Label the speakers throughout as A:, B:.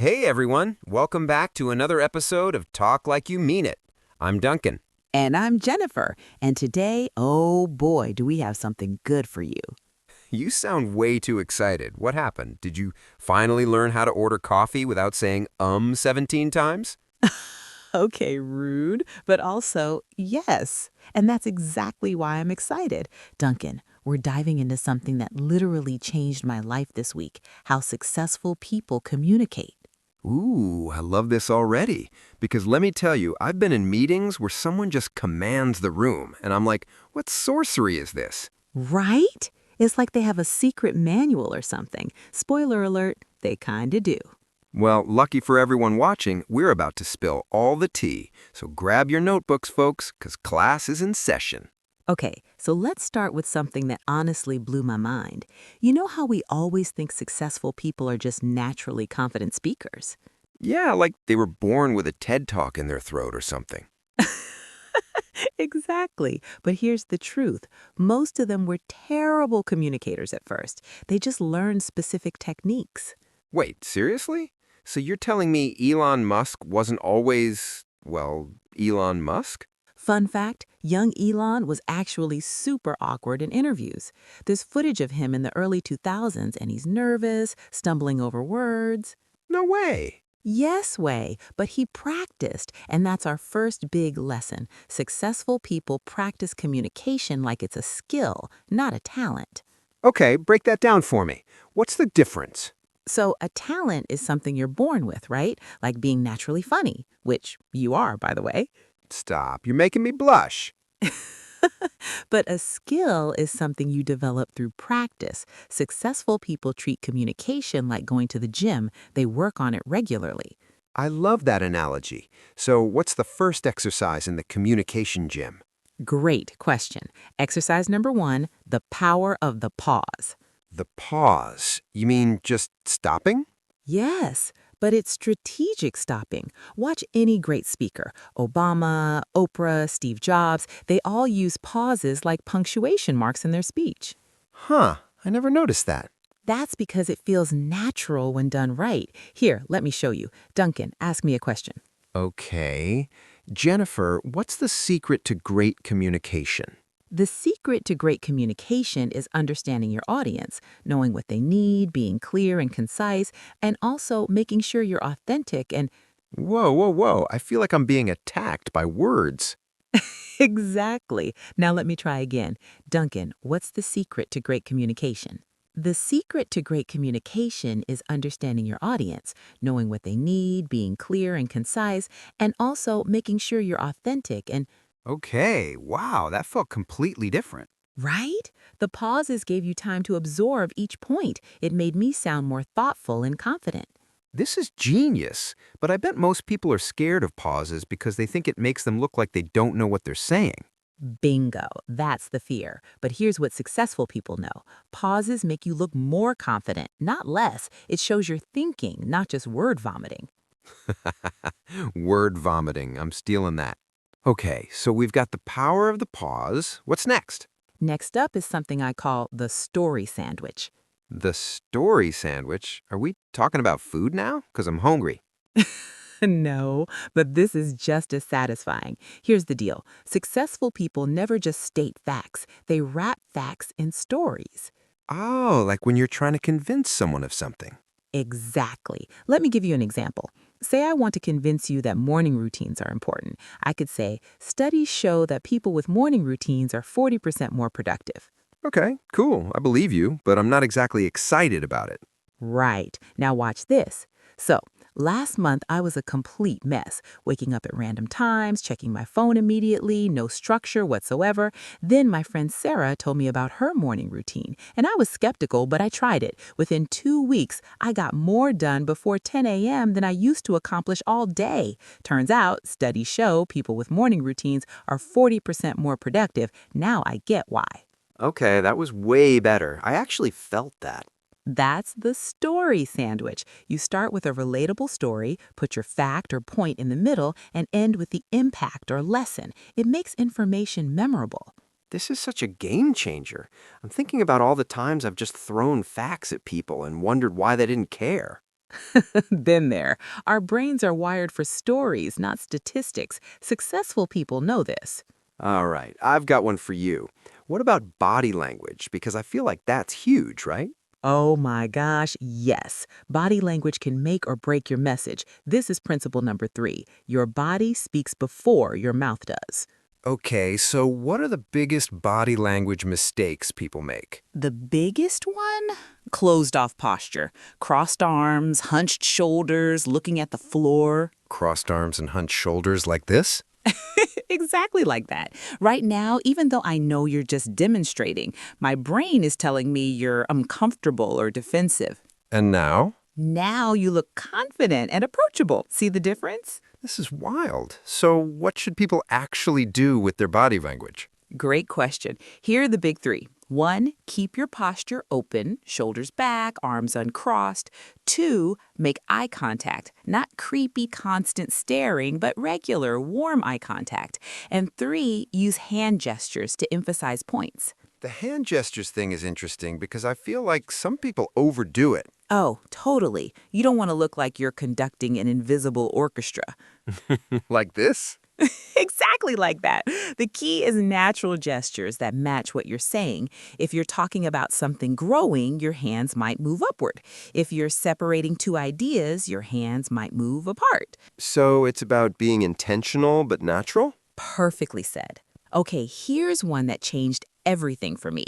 A: Hey everyone, welcome back to another episode of Talk Like You Mean It. I'm Duncan.
B: And I'm Jennifer. And today, oh boy, do we have something good for you.
A: You sound way too excited. What happened? Did you finally learn how to order coffee without saying 17 times?
B: Okay, rude, but also yes. And that's exactly why I'm excited. Duncan, we're diving into something that literally changed my life this week, how successful people communicate.
A: Ooh, I love this already. Because let me tell you, I've been in meetings where someone just commands the room, and I'm like, what sorcery is this?
B: Right? It's like they have a secret manual or something. Spoiler alert, they kinda do.
A: Well, lucky for everyone watching, we're about to spill all the tea. So grab your notebooks, folks, because class is in session.
B: Okay, so let's start with something that honestly blew my mind. You know how we always think successful people are just naturally confident speakers?
A: Yeah, like they were born with a TED Talk in their throat or something.
B: Exactly. But here's the truth. Most of them were terrible communicators at first. They just learned specific techniques.
A: Wait, seriously? So you're telling me Elon Musk wasn't always, well, Elon Musk?
B: Fun fact, young Elon was actually super awkward in interviews. There's footage of him in the early 2000s and he's nervous, stumbling over words.
A: No way.
B: Yes way, but he practiced, and that's our first big lesson. Successful people practice communication like it's a skill, not a talent.
A: Okay, break that down for me. What's the difference?
B: So a talent is something you're born with, right? Like being naturally funny, which you are, by the way.
A: Stop, you're making me blush.
B: But a skill is something you develop through practice. Successful people treat communication like going to the gym. They work on it regularly.
A: I love that analogy. So what's the first exercise in the communication gym?
B: Great question. Exercise number 1, the power of the pause.
A: The pause. You mean just stopping?
B: Yes, but it's strategic stopping. Watch any great speaker, Obama, Oprah, Steve Jobs, they all use pauses like punctuation marks in their speech.
A: Huh, I never noticed that.
B: That's because it feels natural when done right. Here, let me show you. Duncan, ask me a question.
A: Okay. Jennifer, what's the secret to great communication?
B: The secret to great communication is understanding your audience, knowing what they need, being clear and concise, and also making sure you're authentic and
A: Whoa, whoa, whoa. I feel like I'm being attacked by words.
B: exactly. Now let me try again. Duncan, what's the secret to great communication? The secret to great communication is understanding your audience, knowing what they need, being clear and concise, and also making sure you're authentic and
A: Okay, wow, that felt completely different.
B: right? The pauses gave you time to absorb each point. It made me sound more thoughtful and confident.
A: This is genius, but I bet most people are scared of pauses because they think it makes them look like they don't know what they're saying.
B: Bingo, that's the fear. But here's what successful people know. Pauses make you look more confident, not less. It shows you're thinking, not just word vomiting.
A: Word vomiting, I'm stealing that. Okay, so we've got the power of the pause. What's next?
B: Next up is something I call the story sandwich.
A: The story sandwich. Are we talking about food now? Because I'm hungry.
B: No, but this is just as satisfying. Here's the deal. Successful people never just state facts. They wrap facts in stories.
A: Oh, like when you're trying to convince someone of something.
B: Exactly. Let me give you an example. Say I want to convince you that morning routines are important. I could say, studies show that people with morning routines are 40% more productive.
A: Okay, cool. I believe you, but I'm not exactly excited about it.
B: Right. Now watch this. So, last month I was a complete mess, waking up at random times, checking my phone immediately, no structure whatsoever. Then my friend Sarah told me about her morning routine, and I was skeptical, but I tried it. Within 2 weeks, I got more done before 10 a.m. than I used to accomplish all day. Turns out, studies show people with morning routines are 40% more productive. Now I get why.
A: Okay, that was way better. I actually felt that.
B: That's the story sandwich. You start with a relatable story, put your fact or point in the middle, and end with the impact or lesson. It makes information memorable.
A: This is such a game changer. I'm thinking about all the times I've just thrown facts at people and wondered why they didn't care.
B: Been there. Our brains are wired for stories, not statistics. Successful people know this.
A: All right, I've got one for you. What about body language? Because I feel like that's huge, right?
B: Oh my gosh, yes. Body language can make or break your message. This is principle number 3. Your body speaks before your mouth does.
A: Okay, so what are the biggest body language mistakes people make?
B: The biggest one? Closed off posture. Crossed arms, hunched shoulders, looking at the floor.
A: Crossed arms and hunched shoulders like this?
B: Exactly like that. Right now, even though I know you're just demonstrating, my brain is telling me you're uncomfortable or defensive.
A: And now?
B: Now you look confident and approachable. See the difference?
A: This is wild. So what should people actually do with their body language?
B: Great question. Here are the big 3. 1, keep your posture open, shoulders back, arms uncrossed. 2, make eye contact, not creepy, constant staring, but regular, warm eye contact. And 3, use hand gestures to emphasize points.
A: The hand gestures thing is interesting because I feel like some people overdo it.
B: Oh, totally. You don't want to look like you're conducting an invisible orchestra.
A: Like this?
B: Exactly like that. The key is natural gestures that match what you're saying. If you're talking about something growing, your hands might move upward. If you're separating 2 ideas, your hands might move apart.
A: So it's about being intentional but natural?
B: Perfectly said. Okay, here's one that changed everything for me.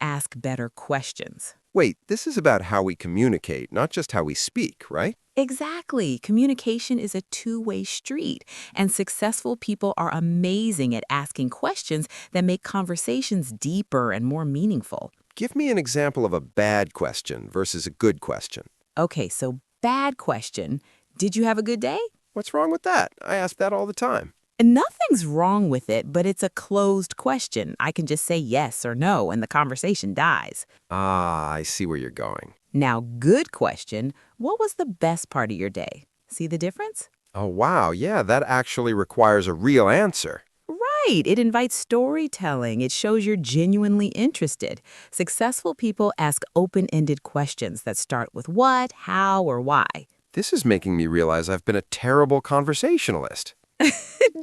B: Ask better questions.
A: Wait, this is about how we communicate, not just how we speak, right?
B: Exactly. Communication is a two-way street, and successful people are amazing at asking questions that make conversations deeper and more meaningful.
A: Give me an example of a bad question versus a good question.
B: Okay, so bad question. Did you have a good day?
A: What's wrong with that? I ask that all the time.
B: Nothing's wrong with it, but it's a closed question. I can just say yes or no, and the conversation dies.
A: Ah, I see where you're going.
B: Now, good question. What was the best part of your day? See the difference?
A: Oh, wow, yeah, that actually requires a real answer.
B: Right. It invites storytelling. It shows you're genuinely interested. Successful people ask open-ended questions that start with what, how, or why.
A: This is making me realize I've been a terrible conversationalist.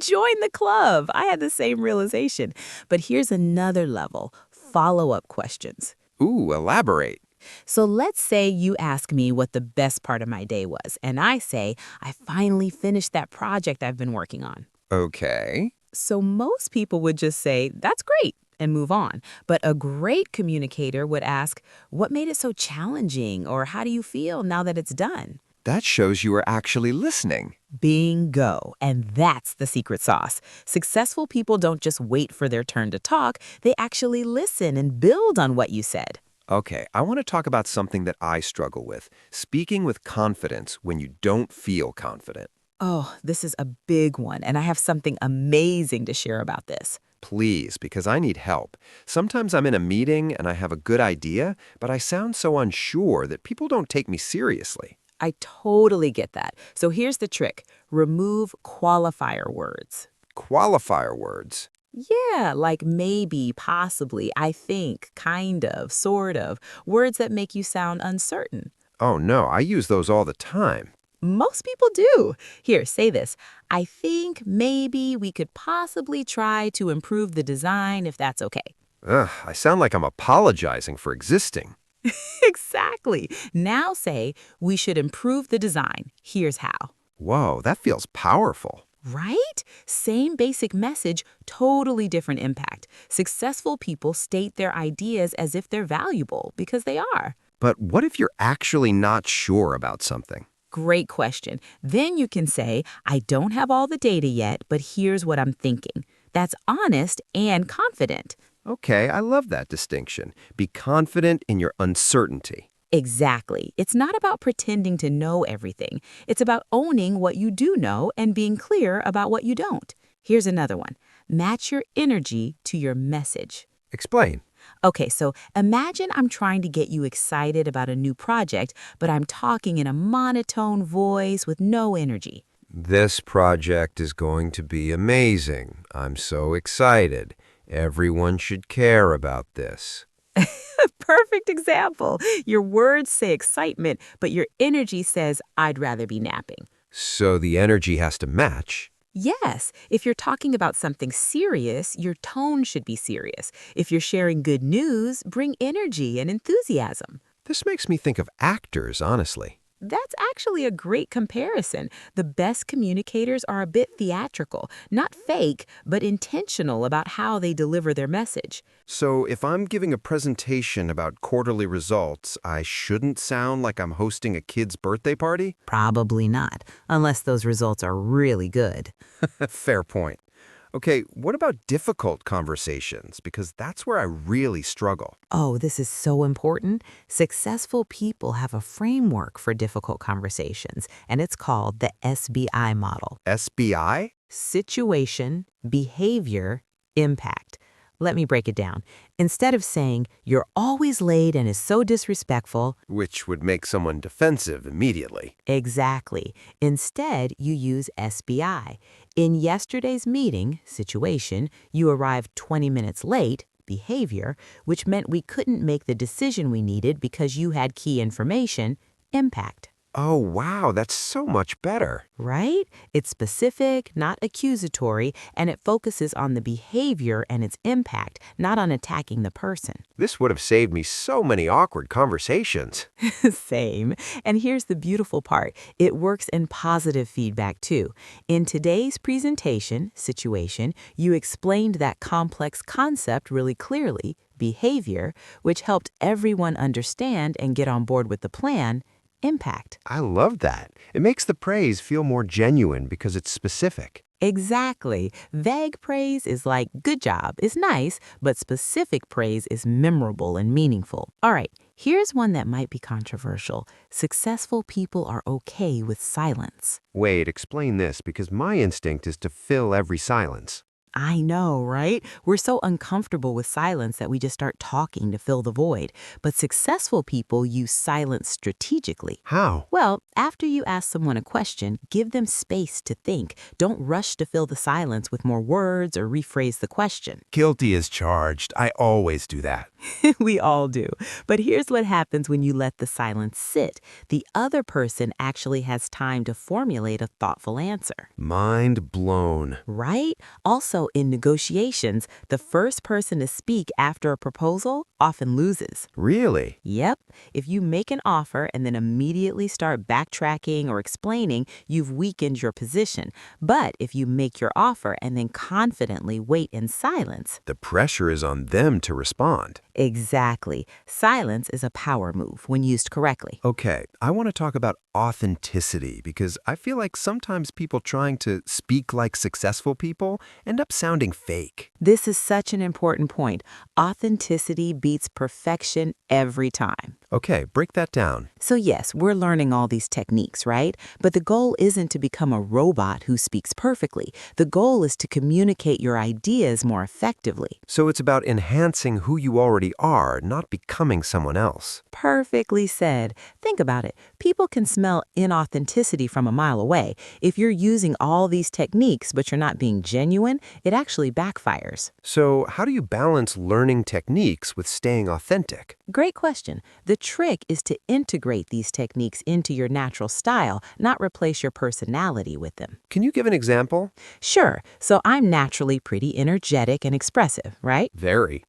B: Join the club. I had the same realization. But here's another level, follow-up questions.
A: Ooh, elaborate.
B: So let's say you ask me what the best part of my day was, and I say, I finally finished that project I've been working on.
A: Okay.
B: So most people would just say, that's great, and move on. But a great communicator would ask, what made it so challenging, or how do you feel now that it's done?
A: That shows you are actually listening.
B: Bingo. And that's the secret sauce. Successful people don't just wait for their turn to talk, they actually listen and build on what you said.
A: Okay, I want to talk about something that I struggle with, speaking with confidence when you don't feel confident.
B: Oh, this is a big one, and I have something amazing to share about this.
A: Please, because I need help. Sometimes I'm in a meeting and I have a good idea, but I sound so unsure that people don't take me seriously.
B: I totally get that. So here's the trick. Remove qualifier words.
A: Qualifier words.
B: Yeah, like maybe, possibly, I think, kind of, sort of. Words that make you sound uncertain.
A: Oh no, I use those all the time.
B: Most people do. Here, say this. I think maybe we could possibly try to improve the design if that's okay.
A: Ugh, I sound like I'm apologizing for existing.
B: Exactly. Now say, we should improve the design. Here's how.
A: Whoa, that feels powerful.
B: Right? Same basic message, totally different impact. Successful people state their ideas as if they're valuable, because they are.
A: But what if you're actually not sure about something?
B: Great question. Then you can say, I don't have all the data yet, but here's what I'm thinking. That's honest and confident.
A: Okay, I love that distinction. Be confident in your uncertainty.
B: Exactly. It's not about pretending to know everything. It's about owning what you do know and being clear about what you don't. Here's another one. Match your energy to your message.
A: Explain.
B: Okay, so imagine I'm trying to get you excited about a new project, but I'm talking in a monotone voice with no energy.
A: This project is going to be amazing. I'm so excited. Everyone should care about this.
B: Perfect example. Your words say excitement, but your energy says, I'd rather be napping.
A: So the energy has to match.
B: Yes, if you're talking about something serious, your tone should be serious. If you're sharing good news, bring energy and enthusiasm.
A: This makes me think of actors, honestly.
B: That's actually a great comparison. The best communicators are a bit theatrical, not fake, but intentional about how they deliver their message.
A: So if I'm giving a presentation about quarterly results, I shouldn't sound like I'm hosting a kid's birthday party?
B: Probably not, unless those results are really good.
A: Fair point. Okay, what about difficult conversations? Because that's where I really struggle.
B: Oh, this is so important. Successful people have a framework for difficult conversations, and it's called the SBI model.
A: SBI?
B: Situation, behavior, impact. Let me break it down. Instead of saying, you're always late and is so disrespectful,
A: Which would make someone defensive immediately.
B: exactly. Instead, you use SBI. In yesterday's meeting, situation, you arrived 20 minutes late, behavior, which meant we couldn't make the decision we needed because you had key information, impact.
A: Oh, wow, that's so much better.
B: Right? It's specific, not accusatory, and it focuses on the behavior and its impact, not on attacking the person.
A: This would have saved me so many awkward conversations.
B: Same. And here's the beautiful part. It works in positive feedback too. In today's presentation, situation, you explained that complex concept really clearly, behavior, which helped everyone understand and get on board with the plan, impact.
A: I love that. It makes the praise feel more genuine because it's specific.
B: Exactly. Vague praise is like, good job, is nice, but specific praise is memorable and meaningful. All right, here's one that might be controversial. Successful people are okay with silence.
A: Wait, explain this because my instinct is to fill every silence.
B: I know, right? We're so uncomfortable with silence that we just start talking to fill the void. But successful people use silence strategically.
A: How?
B: Well, after you ask someone a question, give them space to think. Don't rush to fill the silence with more words or rephrase the question.
A: Guilty as charged. I always do that.
B: We all do. But here's what happens when you let the silence sit. The other person actually has time to formulate a thoughtful answer.
A: Mind blown.
B: Right? Also, in negotiations, the first person to speak after a proposal often loses.
A: Really?
B: Yep. If you make an offer and then immediately start backtracking or explaining, you've weakened your position. But if you make your offer and then confidently wait in silence,
A: The pressure is on them to respond.
B: exactly. Silence is a power move when used correctly.
A: Okay, I want to talk about authenticity because I feel like sometimes people trying to speak like successful people end up sounding fake.
B: This is such an important point. Authenticity beats perfection every time.
A: Okay, break that down.
B: So yes, we're learning all these techniques, right? But the goal isn't to become a robot who speaks perfectly. The goal is to communicate your ideas more effectively.
A: So it's about enhancing who you already are, not becoming someone else.
B: Perfectly said. Think about it. People can smell inauthenticity from a mile away. If you're using all these techniques but you're not being genuine, it actually backfires.
A: So how do you balance learning techniques with staying authentic?
B: Great question. The trick is to integrate these techniques into your natural style, not replace your personality with them.
A: Can you give an example?
B: Sure. So I'm naturally pretty energetic and expressive, right?
A: Very.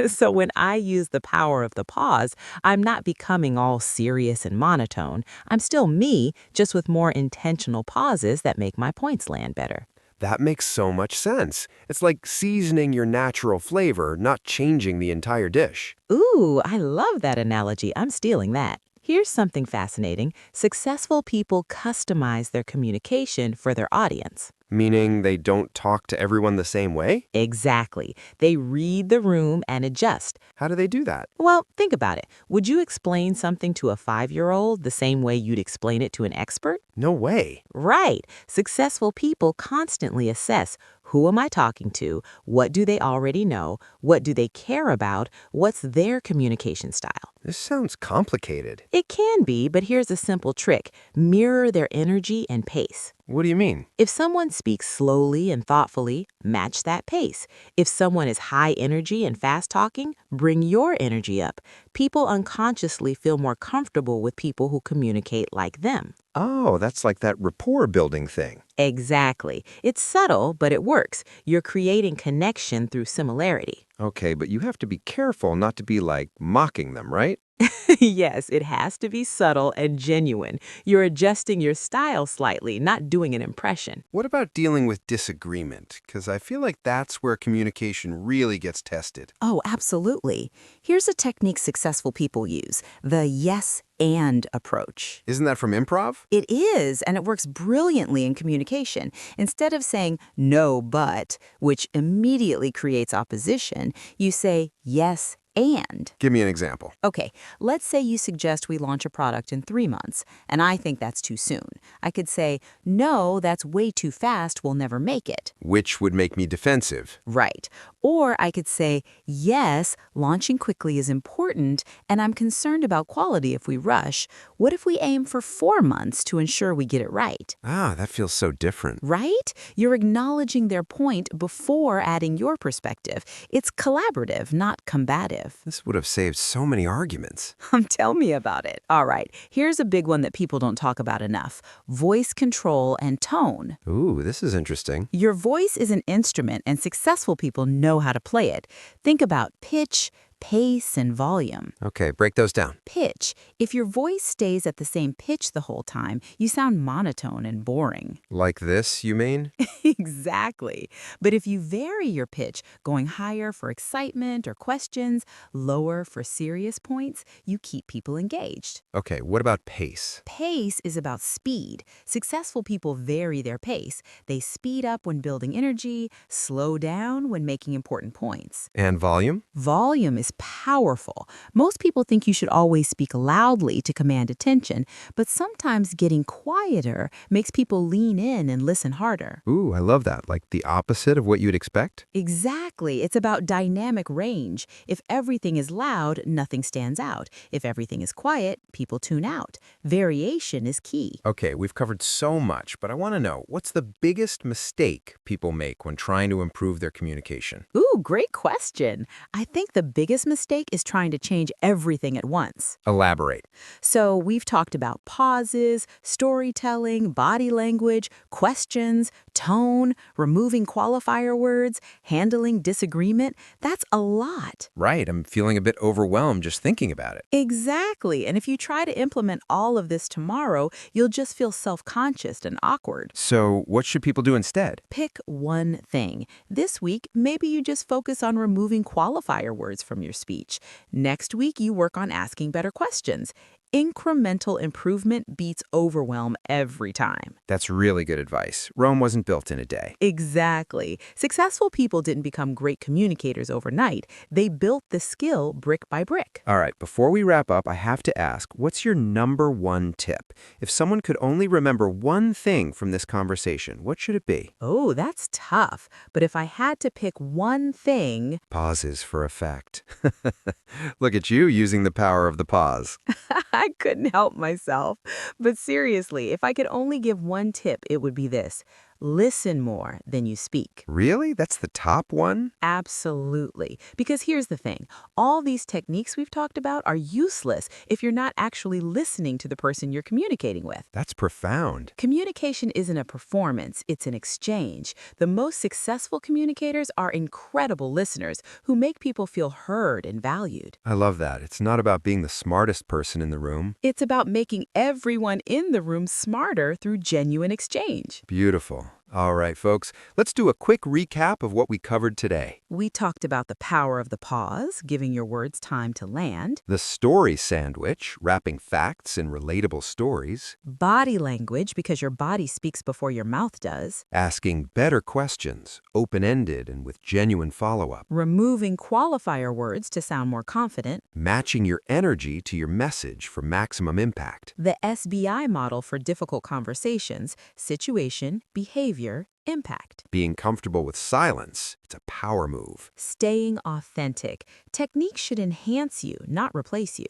B: So when I use the power of the pause, I'm not becoming all serious and monotone. I'm still me, just with more intentional pauses that make my points land better.
A: That makes so much sense. It's like seasoning your natural flavor, not changing the entire dish.
B: Ooh, I love that analogy. I'm stealing that. Here's something fascinating. Successful people customize their communication for their audience.
A: Meaning they don't talk to everyone the same way?
B: Exactly. They read the room and adjust.
A: How do they do that?
B: Well, think about it. Would you explain something to a 5-year-old the same way you'd explain it to an expert?
A: No way.
B: Right. Successful people constantly assess, who am I talking to? What do they already know? What do they care about? What's their communication style?
A: This sounds complicated.
B: It can be, but here's a simple trick. Mirror their energy and pace.
A: What do you mean?
B: If someone speaks slowly and thoughtfully, match that pace. If someone is high energy and fast talking, bring your energy up. People unconsciously feel more comfortable with people who communicate like them.
A: Oh, that's like that rapport building thing.
B: Exactly. It's subtle, but it works. You're creating connection through similarity.
A: Okay, but you have to be careful not to be like mocking them, right?
B: Yes, it has to be subtle and genuine. You're adjusting your style slightly, not doing an impression.
A: What about dealing with disagreement? Because I feel like that's where communication really gets tested.
C: Oh, absolutely. Here's a technique successful people use, the yes and approach.
A: Isn't that from improv?
C: It is, and it works brilliantly in communication. Instead of saying no, but, which immediately creates opposition, you say yes and.
A: Give me an example.
C: Okay, let's say you suggest we launch a product in 3 months, and I think that's too soon. I could say, no, that's way too fast, we'll never make it.
A: Which would make me defensive.
C: Right. Or I could say, yes, launching quickly is important, and I'm concerned about quality if we rush. What if we aim for 4 months to ensure we get it right?
A: Ah, that feels so different.
C: Right? You're acknowledging their point before adding your perspective. It's collaborative, not combative.
A: This would have saved so many arguments.
C: Tell me about it. All right, here's a big one that people don't talk about enough: voice control and tone.
A: Ooh, this is interesting.
C: Your voice is an instrument, and successful people know how to play it. Think about pitch, pace, and volume.
A: Okay, break those down.
C: Pitch. If your voice stays at the same pitch the whole time, you sound monotone and boring.
A: Like this, you mean?
C: Exactly. But if you vary your pitch, going higher for excitement or questions, lower for serious points, you keep people engaged.
A: Okay, what about pace?
C: Pace is about speed. Successful people vary their pace. They speed up when building energy, slow down when making important points.
A: And volume?
C: Volume is powerful. Most people think you should always speak loudly to command attention, but sometimes getting quieter makes people lean in and listen harder.
A: Ooh, I love that. Like the opposite of what you'd expect?
C: Exactly. It's about dynamic range. If everything is loud, nothing stands out. If everything is quiet, people tune out. Variation is key.
A: Okay, we've covered so much, but I want to know, what's the biggest mistake people make when trying to improve their communication?
C: Ooh, great question. I think the biggest mistake is trying to change everything at once.
A: Elaborate.
C: So we've talked about pauses, storytelling, body language, questions, tone, removing qualifier words, handling disagreement. That's a lot.
A: Right, I'm feeling a bit overwhelmed just thinking about it.
C: Exactly. And if you try to implement all of this tomorrow, you'll just feel self-conscious and awkward.
A: So, what should people do instead?
C: Pick one thing. This week, maybe you just focus on removing qualifier words from your speech. Next week, you work on asking better questions. Incremental improvement beats overwhelm every time.
A: That's really good advice. Rome wasn't built in a day.
C: Exactly. Successful people didn't become great communicators overnight. They built the skill brick by brick.
A: All right, before we wrap up, I have to ask, what's your number one tip? If someone could only remember one thing from this conversation, what should it be?
C: Oh, that's tough. But if I had to pick one thing...
A: Pauses for effect. Look at you using the power of the pause.
C: I couldn't help myself. But seriously, if I could only give one tip, it would be this: listen more than you speak.
A: Really? That's the top one?
C: Absolutely. Because here's the thing. All these techniques we've talked about are useless if you're not actually listening to the person you're communicating with.
A: That's profound.
C: Communication isn't a performance, it's an exchange. The most successful communicators are incredible listeners who make people feel heard and valued.
A: I love that. It's not about being the smartest person in the room.
C: It's about making everyone in the room smarter through genuine exchange.
A: Beautiful. All right, folks, let's do a quick recap of what we covered today.
C: We talked about the power of the pause, giving your words time to land.
A: The story sandwich, wrapping facts in relatable stories.
C: Body language, because your body speaks before your mouth does.
A: Asking better questions, open-ended and with genuine follow-up.
C: Removing qualifier words to sound more confident.
A: Matching your energy to your message for maximum impact.
C: The SBI model for difficult conversations: situation, behavior, Impact.
A: Being comfortable with silence, it's a power move.
C: Staying authentic. Techniques should enhance you, not replace you.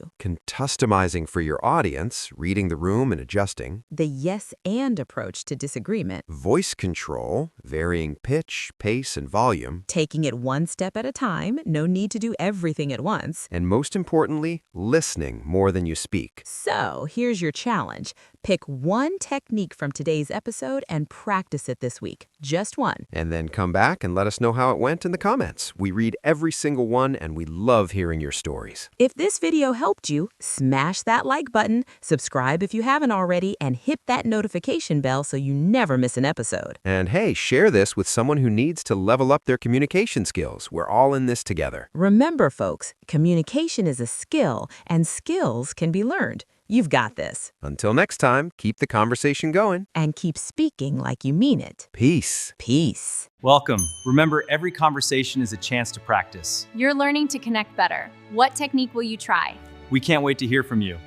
A: Customizing for your audience, reading the room and adjusting.
C: The yes and approach to disagreement.
A: Voice control, varying pitch, pace, and volume.
C: Taking it one step at a time, no need to do everything at once.
A: And most importantly, listening more than you speak.
C: So, here's your challenge. Pick one technique from today's episode and practice it this week. Just one.
A: And then come back and let us know how it went in the comments. We read every single one and we love hearing your stories.
C: If this video helped you, smash that like button, subscribe if you haven't already, and hit that notification bell so you never miss an episode.
A: And hey, share this with someone who needs to level up their communication skills. We're all in this together.
C: Remember, folks, communication is a skill, and skills can be learned. You've got this.
A: Until next time, keep the conversation going.
C: And keep speaking like you mean it.
A: Peace.
C: Peace.
D: Welcome. Remember, every conversation is a chance to practice.
E: You're learning to connect better. What technique will you try?
D: We can't wait to hear from you.